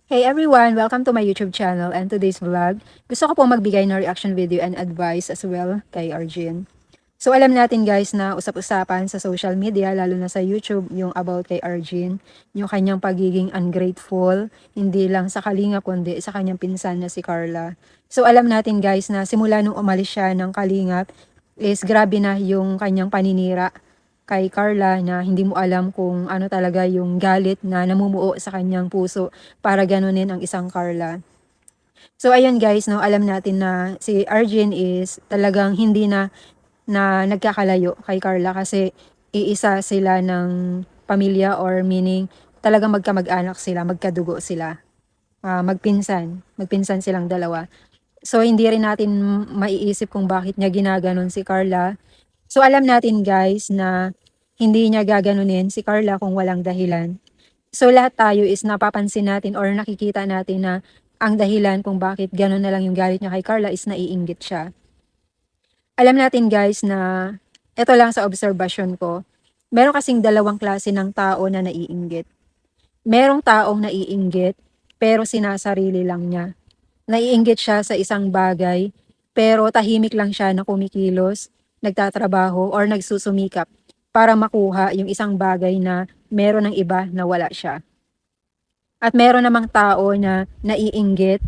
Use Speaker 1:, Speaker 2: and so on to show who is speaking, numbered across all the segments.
Speaker 1: Hey everyone! Welcome to my YouTube channel and today's vlog. Gusto ko pong magbigay ng reaction video and advice as well kay Arjun. So alam natin guys na usap-usapan sa social media, lalo na sa YouTube, yung about kay Arjun, yung kanyang pagiging ungrateful, hindi lang sa Kalingap kundi sa kanyang pinsan na si Carla. So alam natin guys na simula nung umalis siya ng Kalingap is grabe na yung kanyang paninira kay Carla na hindi mo alam kung ano talaga yung galit na namumuo sa kanyang puso para ganunin ang isang Carla. So ayun guys, no, alam natin na si Arjun is talagang hindi na nagkakalayo kay Carla kasi iisa sila ng pamilya, or meaning talagang magkamag-anak sila, magkadugo sila. Magpinsan silang dalawa. So hindi rin natin maiisip kung bakit niya ginaganon si Carla. So alam natin guys na hindi niya gaganunin si Carla kung walang dahilan. So lahat tayo is napapansin natin or nakikita natin na ang dahilan kung bakit gano'n na lang yung galit niya kay Carla is naiinggit siya. Alam natin guys na eto lang sa obserbasyon ko, meron kasing dalawang klase ng tao na naiinggit. Merong taong naiinggit pero sinasarili lang niya. Naiinggit siya sa isang bagay pero tahimik lang siya na kumikilos, nagtatrabaho or nagsusumikap para makuha yung isang bagay na meron ng iba na wala siya. At meron namang tao na naiinggit,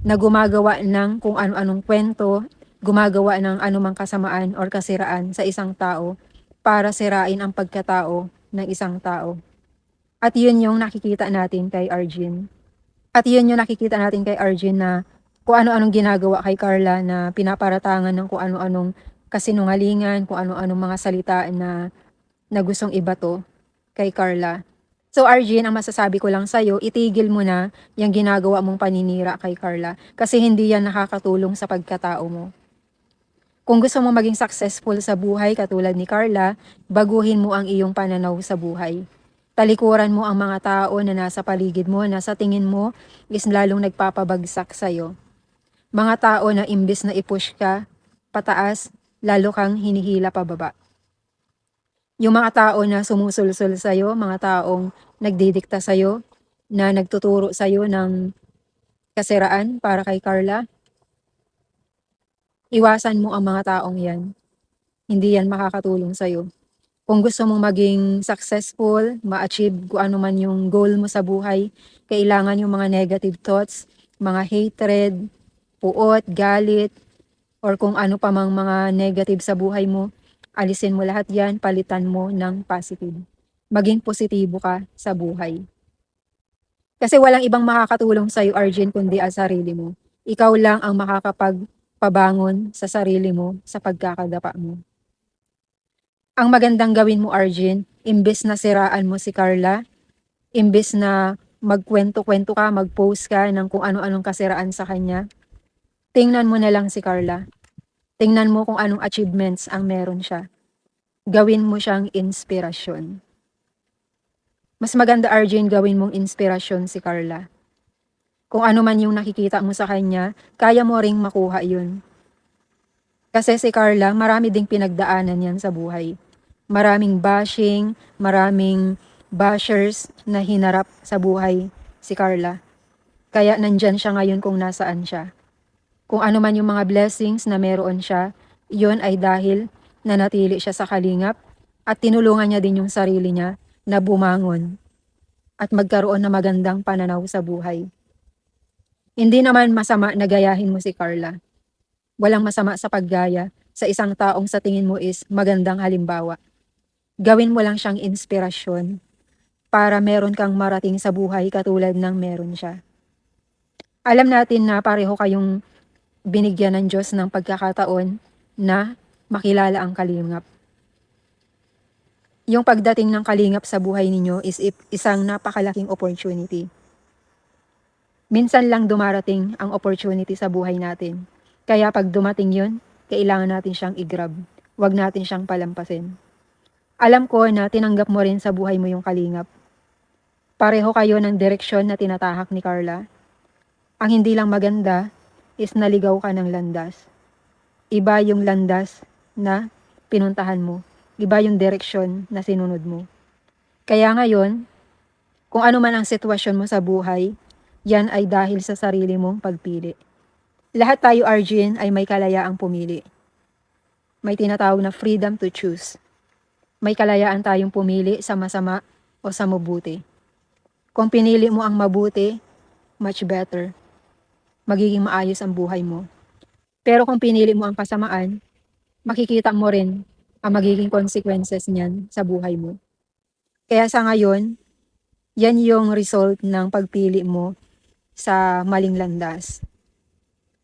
Speaker 1: na gumagawa ng kung ano-anong kwento, gumagawa ng anumang kasamaan or kasiraan sa isang tao para sirain ang pagkatao ng isang tao. At yun yung nakikita natin kay Arjun. At yun yung nakikita natin kay Arjun na kung ano-anong ginagawa kay Carla na pinaparatangan ng kung ano-anong kasinungalingan, kung ano-anong mga salita na gustong ibato kay Carla. So Arjun, ang masasabi ko lang sa'yo, itigil mo na yung ginagawa mong paninira kay Carla kasi hindi yan nakakatulong sa pagkatao mo. Kung gusto mo maging successful sa buhay katulad ni Carla, baguhin mo ang iyong pananaw sa buhay. Talikuran mo ang mga tao na nasa paligid mo na sa tingin mo is lalong nagpapabagsak sa'yo. Mga tao na imbis na i-push ka pataas, lalo kang hinihila pababa. Yung mga tao na sumusulsul sa'yo, mga taong nagdidikta sa'yo, na nagtuturo sa'yo ng kasiraan para kay Carla, iwasan mo ang mga taong yan. Hindi yan makakatulong sa'yo. Kung gusto mong maging successful, ma-achieve kung ano man yung goal mo sa buhay, kailangan yung mga negative thoughts, mga hatred, puot, galit, or kung ano pa mang mga negative sa buhay mo, alisin mo lahat yan, palitan mo ng positive. Maging positibo ka sa buhay. Kasi walang ibang makakatulong sa'yo, Arjun, kundi ang sarili mo. Ikaw lang ang makakapagpabangon sa sarili mo, sa pagkakadapa mo. Ang magandang gawin mo, Arjun, imbes na siraan mo si Carla, imbes na magkwento-kwento ka, mag-post ka ng kung ano-anong kasiraan sa kanya, tingnan mo na lang si Carla. Tingnan mo kung anong achievements ang meron siya. Gawin mo siyang inspirasyon. Mas maganda, Arjun, gawin mong inspirasyon si Carla. Kung ano man yung nakikita mo sa kanya, kaya mo ring makuha yun. Kasi si Carla, marami ding pinagdaanan yan sa buhay. Maraming bashing, maraming bashers na hinarap sa buhay si Carla. Kaya nandyan siya ngayon kung nasaan siya. Kung ano man yung mga blessings na meron siya, yun ay dahil nanatili siya sa Kalingap at tinulungan niya din yung sarili niya na bumangon at magkaroon ng magandang pananaw sa buhay. Hindi naman masama na gayahin mo si Carla. Walang masama sa paggaya sa isang taong sa tingin mo is magandang halimbawa. Gawin mo lang siyang inspirasyon para meron kang marating sa buhay katulad ng meron siya. Alam natin na pareho kayong binigyan ng Diyos ng pagkakataon na makilala ang Kalingap. Yung pagdating ng Kalingap sa buhay ninyo is isang napakalaking opportunity. Minsan lang dumarating ang opportunity sa buhay natin. Kaya pag dumating yun, kailangan natin siyang i-grab. Huwag natin siyang palampasin. Alam ko na tinanggap mo rin sa buhay mo yung Kalingap. Pareho kayo ng direksyon na tinatahak ni Carla. Ang hindi lang maganda is naligaw ka ng landas. Iba yung landas na pinuntahan mo. Iba yung direksyon na sinunod mo. Kaya ngayon, kung ano man ang sitwasyon mo sa buhay, Yan ay dahil sa sarili mong pagpili. Lahat tayo, Arjun, ay may kalayaang pumili. May tinatawag na freedom to choose. May kalayaan tayong pumili sa masama o sa mabuti. Kung pinili mo ang mabuti, much better. Magiging maayos ang buhay mo. Pero kung pinili mo ang kasamaan, makikita mo rin ang magiging consequences niyan sa buhay mo. Kaya sa ngayon, yan yung result ng pagpili mo sa maling landas.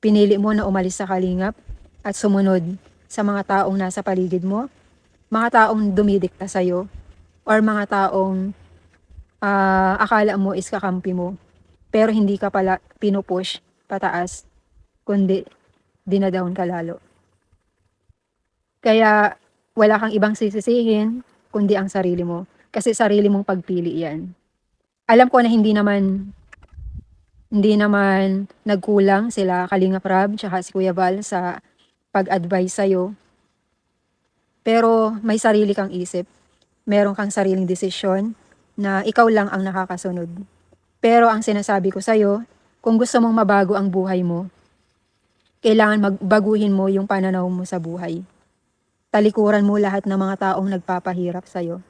Speaker 1: Pinili mo na umalis sa kalingap at sumunod sa mga taong nasa paligid mo, mga taong dumidikta sa'yo, or mga taong akala mo is kakampi mo, pero hindi ka pala pinupush pataas, kundi dinadown ka lalo. Kaya wala kang ibang sisisihin, kundi ang sarili mo. Kasi sarili mong pagpili yan. Alam ko na hindi naman nagkulang sila Kalingap Rab tsaka si Kuya Val sa pag-advise sa'yo. Pero may sarili kang isip. Meron kang sariling desisyon na ikaw lang ang nakakasunod. Pero ang sinasabi ko sa'yo, kung gusto mong mabago ang buhay mo, kailangan magbaguhin mo yung pananaw mo sa buhay. Talikuran mo lahat ng mga taong nagpapahirap sa'yo.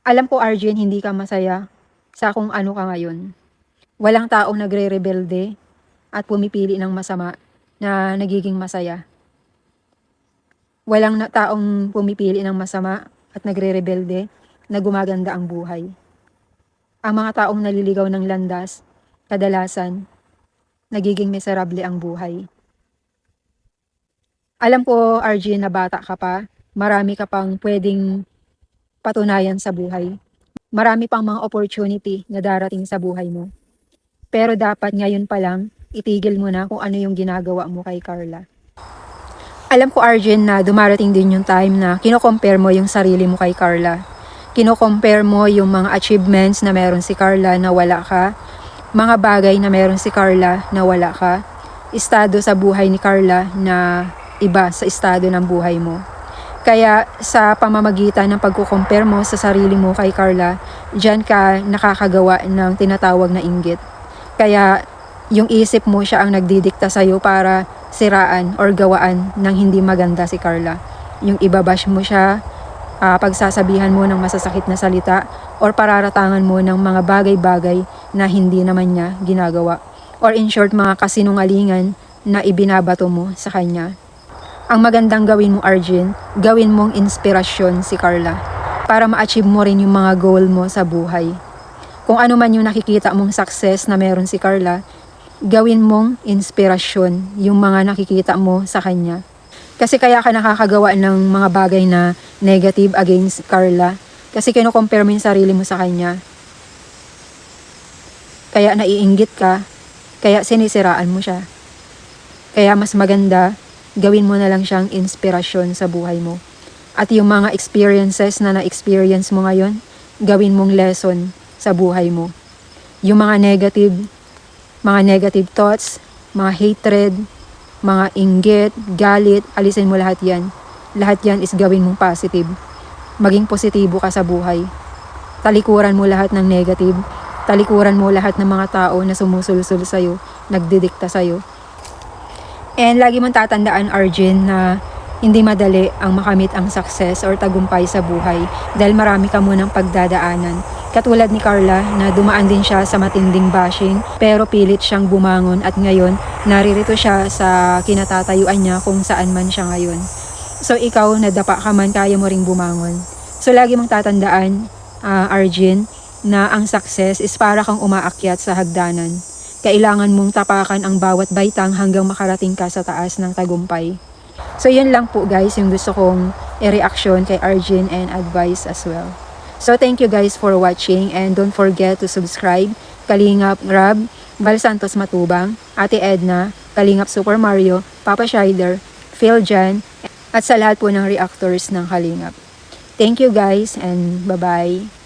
Speaker 1: Alam ko, Arjun, hindi ka masaya sa kung ano ka ngayon. Walang taong nagre-rebelde at pumipili ng masama na nagiging masaya. Walang taong pumipili ng masama at nagre-rebelde na gumaganda ang buhay. Ang mga taong naliligaw ng landas, kadalasan, nagiging miserable ang buhay. Alam ko, Arjun, na bata ka pa, marami ka pang pwedeng patunayan sa buhay. Marami pang mga opportunity na darating sa buhay mo. Pero dapat ngayon pa lang, itigil mo na kung ano yung ginagawa mo kay Carla. Alam ko, Arjun, na dumarating din yung time na kino-compare mo yung sarili mo kay Carla. Kino-compare mo yung mga achievements na meron si Carla na wala ka, mga bagay na meron si Carla na wala ka, estado sa buhay ni Carla na iba sa estado ng buhay mo. Kaya sa pamamagitan ng pagkukompare mo sa sarili mo kay Carla, dyan ka nakakagawa ng tinatawag na inggit. Kaya yung isip mo siya ang nagdidikta sa'yo para siraan or gawaan ng hindi maganda si Carla. Yung ibabash mo siya, pagsasabihan mo ng masasakit na salita, or pararatangan mo ng mga bagay-bagay na hindi naman niya ginagawa. Or in short, mga kasinungalingan na ibinabato mo sa kanya. Ang magandang gawin mo, Arjun, gawin mong inspirasyon si Carla para ma-achieve mo rin yung mga goal mo sa buhay. Kung ano man yung nakikita mong success na meron si Carla, gawin mong inspirasyon yung mga nakikita mo sa kanya. Kasi kaya ka nakakagawa ng mga bagay na negative against Carla. Kasi kino-compare mo yung sarili mo sa kanya. Kaya naiinggit ka, kaya sinisiraan mo siya. Kaya mas maganda, gawin mo na lang siyang inspirasyon sa buhay mo. At yung mga experiences na na-experience mo ngayon, gawin mong lesson sa buhay mo. Yung mga negative thoughts, mga hatred, mga inggit, galit, alisin mo lahat yan. Lahat yan is gawin mong positive. Maging positibo ka sa buhay. Talikuran mo lahat ng negative. Talikuran mo lahat ng mga tao na sumusulsul sa'yo, nagdidikta sa'yo. And lagi mong tatandaan, Arjun, na hindi madali ang makamit ang success or tagumpay sa buhay dahil marami ka munang pagdadaanan. Katulad ni Carla na dumaan din siya sa matinding bashing pero pilit siyang bumangon at ngayon naririto siya sa kinatatayuan niya kung saan man siya ngayon. So ikaw, nadapa ka man, kaya mo ring bumangon. So lagi mong tatandaan, Arjun, na ang success is para kang umaakyat sa hagdanan. Kailangan mong tapakan ang bawat baitang hanggang makarating ka sa taas ng tagumpay. So yun lang po guys yung gusto kong i-reaction kay Arjun and advice as well. So thank you guys for watching and don't forget to subscribe. Kalingap Rab, Val Santos Matubang, Ate Edna, Kalingap Super Mario, Papa Shider, Phil Jan, at sa lahat po ng reactors ng Kalingap. Thank you guys and bye-bye.